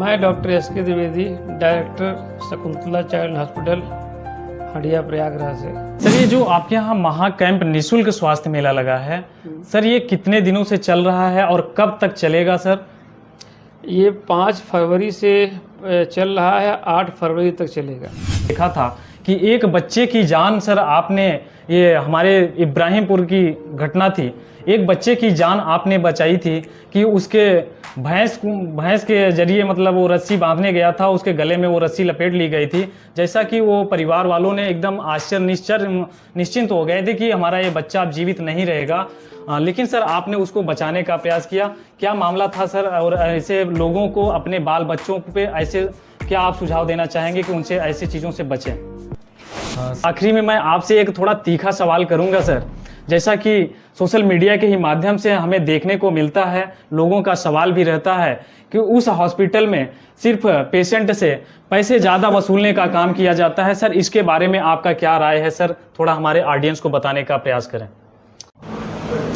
मैं doctor S K. Dwivedi, director Shakuntala child hospital, Handia Prayagraj से। Sir, ये जो आपके यहाँ महा कैंप निःशुल्क स्वास्थ्य मेला लगा है, सर ये कितने दिनों से चल रहा है और कब तक चलेगा सर? ये 5 फरवरी से चल रहा है, 8 फरवरी तक चलेगा। देखा था कि एक बच्चे की जान, सर आपने, ये हमारे इब्राहिमपुर की घटना थी, एक बच्चे की जान आपने बचाई थी कि उसके भैंस के जरिए मतलब वो रस्सी बांधने गया था, उसके गले में वो रस्सी लपेट ली गई थी। जैसा कि वो परिवार वालों ने एकदम निश्चिंत हो गए थे कि हमारा ये बच्चा अब जीवित नहीं रहेगा, लेकिन सर आपने उसको बचाने का प्रयास किया। क्या मामला था सर? और ऐसे लोगों को, अपने बाल बच्चों पे ऐसे क्या आप सुझाव देना चाहेंगे कि उनसे ऐसी चीज़ों से बचें? आखिरी में मैं आपसे एक थोड़ा तीखा सवाल करूंगा सर। जैसा कि सोशल मीडिया के ही माध्यम से हमें देखने को मिलता है, लोगों का सवाल भी रहता है कि उस हॉस्पिटल में सिर्फ पेशेंट से पैसे ज़्यादा वसूलने का काम किया जाता है। सर इसके बारे में आपका क्या राय है सर? थोड़ा हमारे ऑडियंस को बताने का प्रयास करें।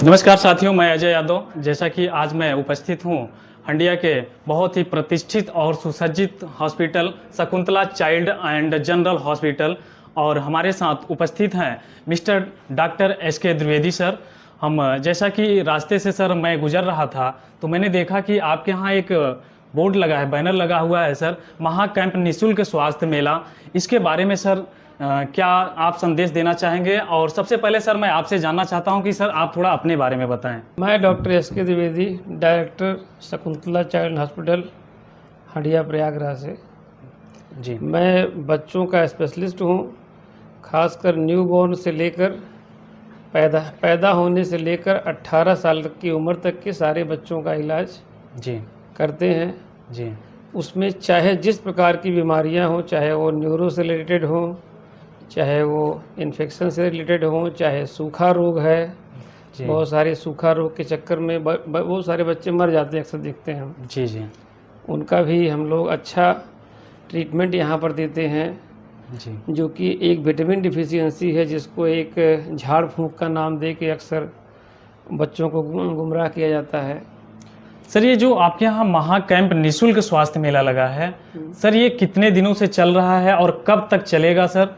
नमस्कार साथियों, मैं अजय यादव। जैसा कि आज मैं उपस्थित हूँ हंडिया के बहुत ही प्रतिष्ठित और सुसज्जित hospital Shakuntala child and general hospital, और हमारे साथ उपस्थित हैं mister doctor S K. Dwivedi sir. हम जैसा कि रास्ते से सर मैं गुजर रहा था तो मैंने देखा कि आपके यहाँ एक बोर्ड लगा है, बैनर लगा हुआ है सर, महा कैंप निःशुल्क स्वास्थ्य मेला। इसके बारे में सर क्या आप संदेश देना चाहेंगे? और सबसे पहले सर मैं आपसे जानना चाहता हूं कि सर आप थोड़ा अपने बारे में बताएं। मैं doctor S K. Dwivedi, director Shakuntala child hospital, Handia Prayagraj से। जी, मैं बच्चों का स्पेशलिस्ट हूँ, खासकर न्यूबॉर्न से लेकर पैदा होने से लेकर 18 साल तक की उम्र तक के सारे बच्चों का इलाज जी, करते हैं। जी, उसमें चाहे जिस प्रकार की बीमारियां हों, चाहे वो न्यूरो से रिलेटेड हों, चाहे वो इन्फेक्शन से रिलेटेड हों, चाहे सूखा रोग है। जी, बहुत सारे सूखा रोग के चक्कर में बहुत सारे बच्चे मर जाते हैं, अक्सर देखते हैं हम। जी, जी, उनका भी हम लोग अच्छा ट्रीटमेंट यहाँ पर देते हैं, जी, जो कि एक विटामिन डिफिशियंसी है, जिसको एक झाड़ फूंक का नाम दे के अक्सर बच्चों को गुमराह किया जाता है। सर ये जो आपके यहाँ महा कैंप निःशुल्क स्वास्थ्य मेला लगा है, सर ये कितने दिनों से चल रहा है और कब तक चलेगा सर?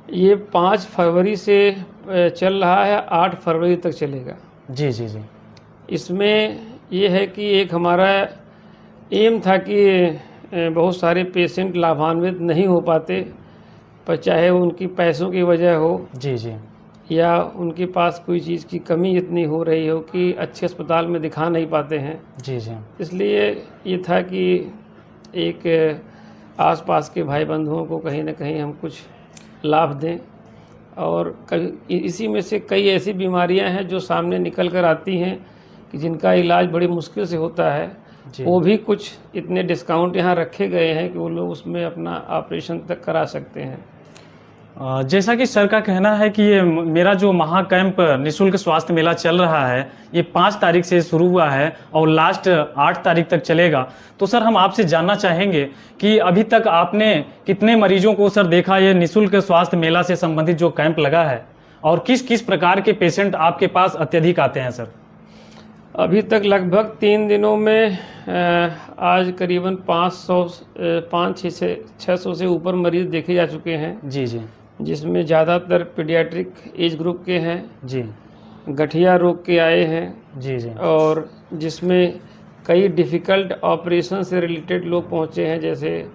ये 5 फरवरी से चल रहा है, 8 फरवरी तक चलेगा। जी, जी, जी, इसमें ये है कि एक हमारा एम था कि बहुत सारे पेशेंट लाभान्वित नहीं हो पाते, पर चाहे उनकी पैसों की वजह हो जी, जी, या उनके पास कोई चीज़ की कमी इतनी हो रही हो कि अच्छे अस्पताल में दिखा नहीं पाते हैं। जी, जी, इसलिए ये था कि एक आसपास के भाई बंधुओं को कहीं ना कहीं हम कुछ लाभ दें, और इसी में से कई ऐसी बीमारियां हैं जो सामने निकल कर आती हैं कि जिनका इलाज बड़ी मुश्किल से होता है। वो भी कुछ इतने डिस्काउंट यहाँ रखे गए हैं कि वो लोग उसमें अपना ऑपरेशन तक करा सकते हैं। जैसा कि सर का कहना है कि ये मेरा जो महा कैंप निःशुल्क स्वास्थ्य मेला चल रहा है, ये 5 तारीख से शुरू हुआ है और लास्ट 8 तारीख तक चलेगा। तो सर हम आपसे जानना चाहेंगे कि अभी तक आपने कितने मरीजों को सर देखा ये निःशुल्क स्वास्थ्य मेला से संबंधित जो कैंप लगा है, और किस किस प्रकार के पेशेंट आपके पास अत्यधिक आते हैं सर? अभी तक लगभग 3 दिनों में आज करीबन 500-600 से ऊपर मरीज देखे जा चुके हैं। जी, जी, जिसमें ज़्यादातर पीडियाट्रिक एज ग्रुप के हैं, जी, गठिया रोग के आए हैं, जी, जी, और जिसमें कई डिफ़िकल्ट ऑपरेशन से रिलेटेड लोग पहुंचे हैं, जैसे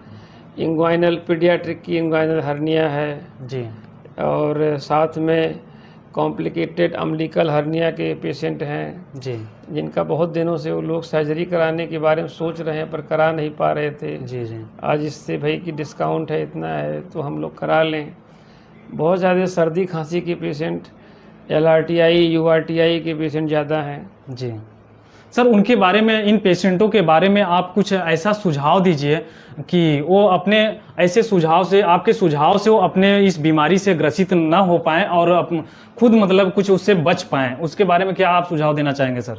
इंग्वाइनल, पीडियाट्रिक की इंग्वाइनल हर्निया है, जी, और साथ में कॉम्प्लिकेटेड अम्बिलिकल हर्निया के पेशेंट हैं, जी, जिनका बहुत दिनों से वो लोग सर्जरी कराने के बारे में सोच रहे हैं पर करा नहीं पा रहे थे। जी, जी, आज इससे भाई कि डिस्काउंट है, इतना है तो हम लोग करा लें। बहुत ज़्यादा सर्दी खांसी के पेशेंट, LRTI URTI के पेशेंट ज़्यादा हैं। जी, सर उनके बारे में, इन पेशेंटों के बारे में आप कुछ ऐसा सुझाव दीजिए कि वो अपने ऐसे सुझाव से, आपके सुझाव से वो अपने इस बीमारी से ग्रसित ना हो पाएँ और खुद मतलब कुछ उससे बच पाएँ। उसके बारे में क्या आप सुझाव देना चाहेंगे सर?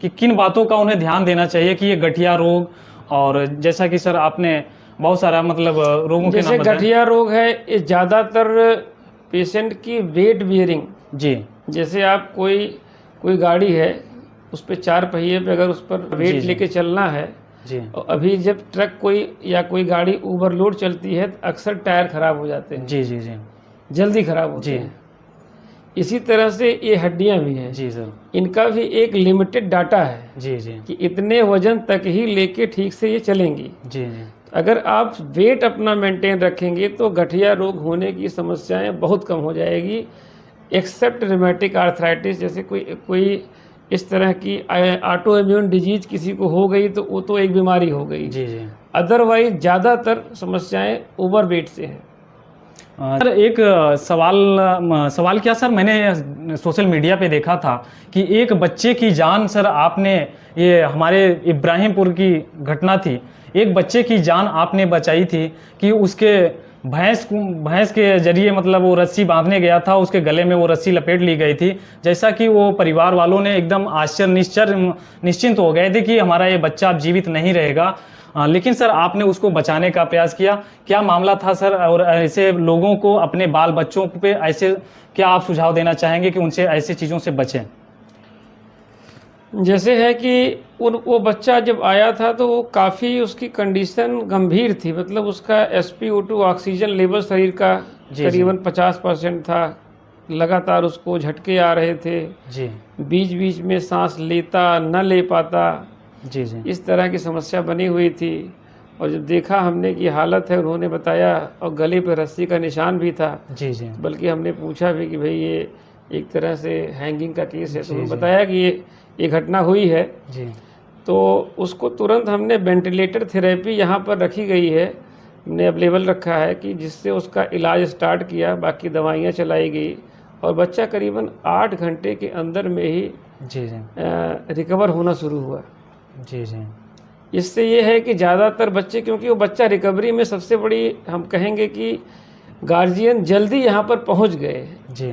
कि किन बातों का उन्हें ध्यान देना चाहिए कि ये गठिया रोग, और जैसा कि सर आपने बहुत सारा मतलब रोगों के नाम जैसे बताए। गठिया रोग है, ये ज़्यादातर पेशेंट की वेट बियरिंग, जी, जैसे आप कोई गाड़ी है, उस पर 4 पहिए पे अगर उस पर वेट जी। लेके चलना है जी और अभी जब ट्रक कोई या कोई गाड़ी ओवरलोड चलती है तो अक्सर टायर खराब हो जाते हैं, जी जी जी जल्दी खराब होते जी हैं। इसी तरह से ये हड्डियां भी हैं, जी सर। इनका भी एक लिमिटेड डाटा है जी जी कि इतने वजन तक ही लेके ठीक से ये चलेंगी। जी जी अगर आप वेट अपना मेंटेन रखेंगे तो गठिया रोग होने की समस्याएं बहुत कम हो जाएगी, एक्सेप्ट रिमेटिक आर्थराइटिस जैसे कोई इस तरह की ऑटो इम्यून डिजीज किसी को हो गई तो वो तो एक बीमारी हो गई। जी जी। अदरवाइज ज़्यादातर समस्याएं ओवरवेट से हैं। सर एक सवाल क्या सर, मैंने सोशल मीडिया पे देखा था कि एक बच्चे की जान सर आपने, ये हमारे इब्राहिमपुर की घटना थी, एक बच्चे की जान आपने बचाई थी कि उसके भैंस के जरिए मतलब वो रस्सी बांधने गया था, उसके गले में वो रस्सी लपेट ली गई थी। जैसा कि वो परिवार वालों ने एकदम निश्चिंत हो गए थे कि हमारा ये बच्चा अब जीवित नहीं रहेगा, लेकिन सर आपने उसको बचाने का प्रयास किया। क्या मामला था सर, और ऐसे लोगों को अपने बाल बच्चों पे ऐसे क्या आप सुझाव देना चाहेंगे कि उनसे ऐसी चीज़ों से बचें? जैसे है कि वो बच्चा जब आया था तो वो काफ़ी उसकी कंडीशन गंभीर थी, मतलब उसका SpO2 ऑक्सीजन लेवल शरीर का जी, करीबन 50% था, लगातार उसको झटके आ रहे थे, जी बीच बीच में सांस लेता न ले पाता, जी जी इस तरह की समस्या बनी हुई थी। और जब देखा हमने कि हालत है, उन्होंने बताया, और गले पर रस्सी का निशान भी था, जी जी बल्कि हमने पूछा भी कि भाई ये एक तरह से हैंगिंग का केस है, तो जी, उन्होंने जी। बताया कि ये घटना हुई है। जी तो उसको तुरंत हमने वेंटिलेटर थेरेपी यहाँ पर रखी गई है, हमने अवेलेबल रखा है कि जिससे उसका इलाज स्टार्ट किया, बाकी दवाइयाँ चलाई गई और बच्चा करीबन 8 घंटे के अंदर में ही जी जी रिकवर होना शुरू हुआ। जी जी इससे ये है कि ज़्यादातर बच्चे, क्योंकि वो बच्चा रिकवरी में सबसे बड़ी हम कहेंगे कि गार्जियन जल्दी यहाँ पर पहुँच गए। जी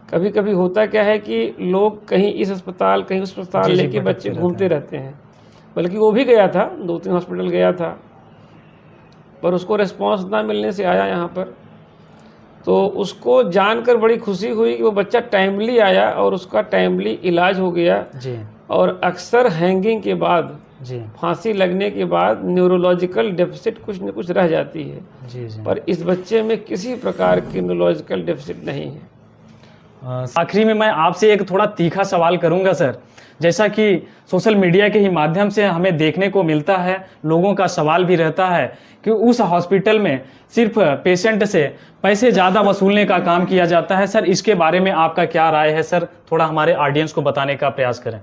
कभी कभी होता क्या है कि लोग कहीं इस अस्पताल कहीं उस अस्पताल जी, जी, लेके भटकते बच्चे रहते घूमते हैं। रहते हैं, बल्कि वो भी गया था, 2-3 हॉस्पिटल गया था, पर उसको रिस्पांस ना मिलने से आया यहाँ पर। तो उसको जानकर बड़ी खुशी हुई कि वो बच्चा टाइमली आया और उसका टाइमली इलाज हो गया। जी और अक्सर हैंगिंग के बाद, जी फांसी लगने के बाद न्यूरोलॉजिकल डेफिसिट कुछ न कुछ रह जाती है, जी जी। पर इस बच्चे में किसी प्रकार की न्यूरोलॉजिकल डेफिसिट नहीं है। आखिरी में मैं आपसे एक थोड़ा तीखा सवाल करूंगा सर। जैसा कि सोशल मीडिया के ही माध्यम से हमें देखने को मिलता है, लोगों का सवाल भी रहता है कि उस हॉस्पिटल में सिर्फ पेशेंट से पैसे ज़्यादा वसूलने का काम किया जाता है। सर इसके बारे में आपका क्या राय है सर, थोड़ा हमारे ऑडियंस को बताने का प्रयास करें।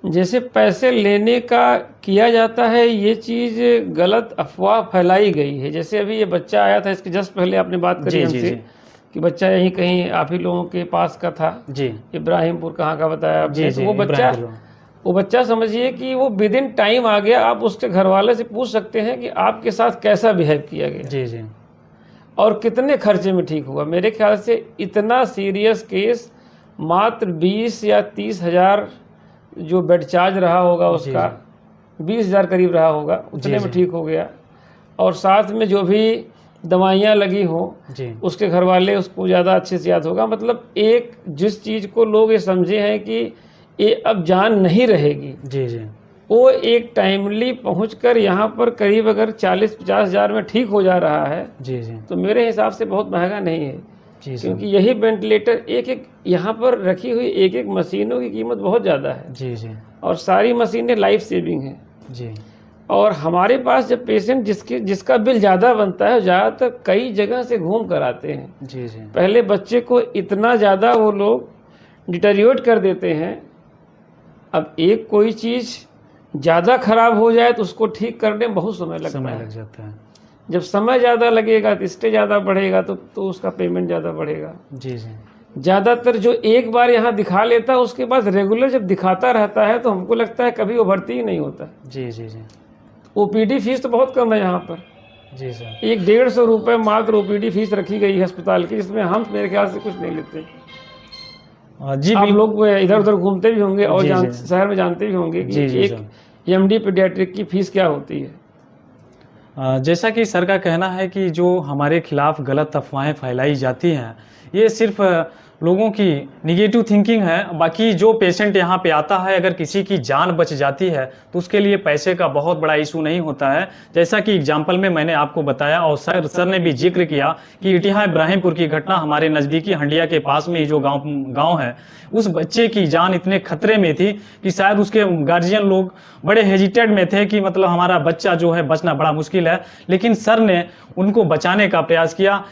जैसे पैसे लेने का किया जाता है, ये चीज़ गलत अफवाह फैलाई गई है। जैसे अभी ये बच्चा आया था, इसके जस्ट पहले आपने बात करी जी, जी, हमसे जी। कि बच्चा यहीं कहीं आप ही लोगों के पास का था, जी इब्राहिमपुर कहाँ का बताया आपने। जी तो जी। वो बच्चा समझिए कि वो विद इन टाइम आ गया। आप उसके घर वाले से पूछ सकते हैं कि आपके साथ कैसा बिहेव किया गया जी जी और कितने खर्चे में ठीक हुआ। मेरे ख्याल से इतना सीरियस केस मात्र 20 या 30 हज़ार जो बेड चार्ज रहा होगा उसका, 20 हज़ार करीब रहा होगा, उतने में ठीक हो गया। और साथ में जो भी दवाइयाँ लगी हो जी उसके घर वाले उसको ज़्यादा अच्छे से याद होगा। मतलब एक जिस चीज़ को लोग ये समझे हैं कि ये अब जान नहीं रहेगी, जी जी वो एक टाइमली पहुंचकर यहाँ पर करीब अगर 40-50 हज़ार में ठीक हो जा रहा है, जी जी तो मेरे हिसाब से बहुत महंगा नहीं है। जी सर। क्योंकि यही वेंटिलेटर एक एक यहाँ पर रखी हुई एक एक मशीनों की कीमत बहुत ज़्यादा है, जी जी और सारी मशीनें लाइफ सेविंग हैं। जी और हमारे पास जब पेशेंट जिसका बिल ज़्यादा बनता है, ज़्यादातर कई जगह से घूम कर आते हैं। जी जी पहले बच्चे को इतना ज़्यादा वो लोग डिटेरियोरेट कर देते हैं। अब एक कोई चीज़ ज़्यादा खराब हो जाए तो उसको ठीक करने में बहुत समय लगता समय है। लग जाता है। जब समय ज़्यादा लगेगा तो स्टे ज़्यादा बढ़ेगा, तो उसका पेमेंट ज़्यादा बढ़ेगा। जी जी ज़्यादातर जो एक बार यहाँ दिखा लेता है उसके बाद रेगुलर जब दिखाता रहता है तो हमको लगता है कभी वो भर्ती ही नहीं होता। जी जी जी OPD फीस तो बहुत कम है यहाँ पर, जी सर। 100-150 रुपये मात्र OPD फीस रखी गई है अस्पताल की, जिसमें हम मेरे ख्याल से कुछ नहीं लेते। जी आप बिल्कुल। लोग इधर उधर घूमते भी होंगे और जी, जी। शहर में जानते भी होंगे कि जी, जी, एक MD पीडियाट्रिक की फीस क्या होती है। जैसा कि सर का कहना है कि जो हमारे खिलाफ गलत अफवाहें फैलाई जाती हैं, ये सिर्फ लोगों की निगेटिव थिंकिंग है। बाकी जो पेशेंट यहाँ पे आता है, अगर किसी की जान बच जाती है तो उसके लिए पैसे का बहुत बड़ा इशू नहीं होता है। जैसा कि एग्जाम्पल में मैंने आपको बताया और सर ने भी जिक्र किया कि इटिहा इब्राहिमपुर की घटना, हमारे नज़दीकी हंडिया के पास में ही जो गाँव है, उस बच्चे की जान इतने खतरे में थी कि शायद उसके गार्जियन लोग बड़े हेजिटेड में थे कि मतलब हमारा बच्चा जो है बचना बड़ा मुश्किल है, लेकिन सर ने उनको बचाने का प्रयास किया।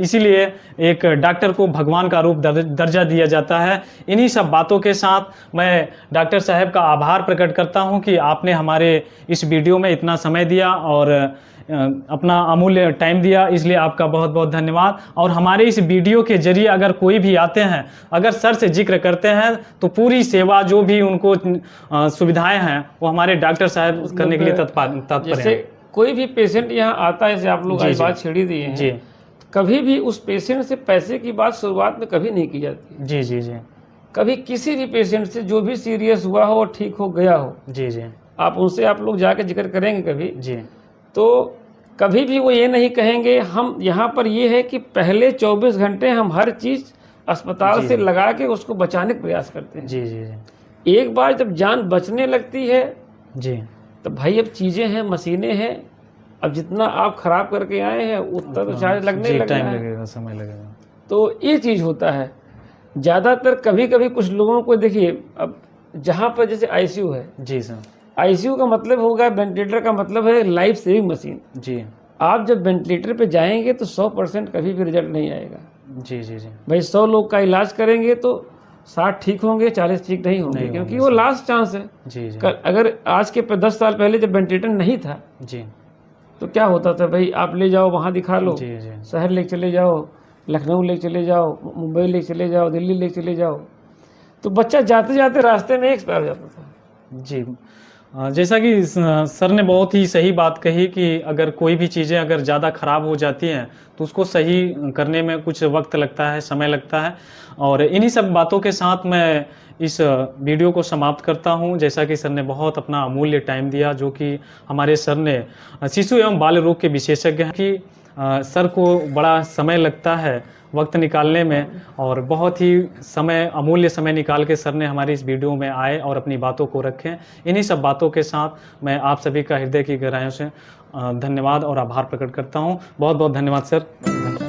इसीलिए एक डॉक्टर को भगवान का रूप दर्जा दिया जाता है। इन्हीं सब बातों के साथ मैं डॉक्टर साहब का आभार प्रकट करता हूं कि आपने हमारे इस वीडियो में इतना समय दिया और अपना अमूल्य टाइम दिया, इसलिए आपका बहुत बहुत धन्यवाद। और हमारे इस वीडियो के जरिए अगर कोई भी आते हैं, अगर सर से जिक्र करते हैं तो पूरी सेवा जो भी उनको सुविधाएं हैं वो हमारे डॉक्टर साहब करने के लिए तत्पर हैं। कोई भी पेशेंट यहाँ आता है, जैसे आप लोग आज बात छेड़ी दिए हैं, जी, कभी भी उस पेशेंट से पैसे की बात शुरुआत में कभी नहीं की जाती। जी जी जी। कभी किसी भी पेशेंट से जो भी सीरियस हुआ हो और ठीक हो गया हो, जी जी, आप उनसे आप लोग जाके जिक्र करेंगे कभी, जी, तो कभी भी वो ये नहीं कहेंगे। हम यहाँ पर ये है कि पहले 24 घंटे हम हर चीज़ अस्पताल से लगा के उसको बचाने का प्रयास करते हैं। जी जी जी। एक बार जब जान बचने लगती है जी, तो भाई अब चीज़ें हैं, मशीनें हैं, अब जितना आप खराब करके आए हैं उतना तो चार्ज लगने लग टाइम है, लगेगा, समय लगेगा। तो ये चीज़ होता है। ज़्यादातर कभी कभी कुछ लोगों को देखिए, अब जहाँ पर जैसे आईसीयू है, जी सर, आईसीयू का मतलब होगा, वेंटिलेटर का मतलब है लाइफ सेविंग मशीन। जी आप जब वेंटिलेटर पे जाएंगे तो 100% कभी भी रिजल्ट नहीं आएगा। जी जी जी। भाई 100 लोग का इलाज करेंगे तो 60 ठीक होंगे, 40 ठीक नहीं होंगे, क्योंकि वो लास्ट चांस है। जी जी अगर आज के 10 साल पहले जब वेंटिलेटर नहीं था जी, तो क्या होता था, भाई आप ले जाओ वहाँ दिखा लो, जी जी शहर ले चले जाओ, लखनऊ ले चले जाओ, मुंबई ले चले जाओ, दिल्ली ले चले जाओ, तो बच्चा जाते जाते रास्ते में एक्सपायर हो जाता था। जी। जैसा कि सर ने बहुत ही सही बात कही कि अगर कोई भी चीज़ें अगर ज़्यादा ख़राब हो जाती हैं तो उसको सही करने में कुछ वक्त लगता है, समय लगता है। और इन्हीं सब बातों के साथ मैं इस वीडियो को समाप्त करता हूं। जैसा कि सर ने बहुत अपना अमूल्य टाइम दिया, जो कि हमारे सर ने शिशु एवं बाल रोग के विशेषज्ञ हैं कि सर को बड़ा समय लगता है वक्त निकालने में, और बहुत ही अमूल्य समय निकाल के सर ने हमारी इस वीडियो में आए और अपनी बातों को रखें। इन्हीं सब बातों के साथ मैं आप सभी का हृदय की गहराइयों से धन्यवाद और आभार प्रकट करता हूं। बहुत बहुत धन्यवाद सर।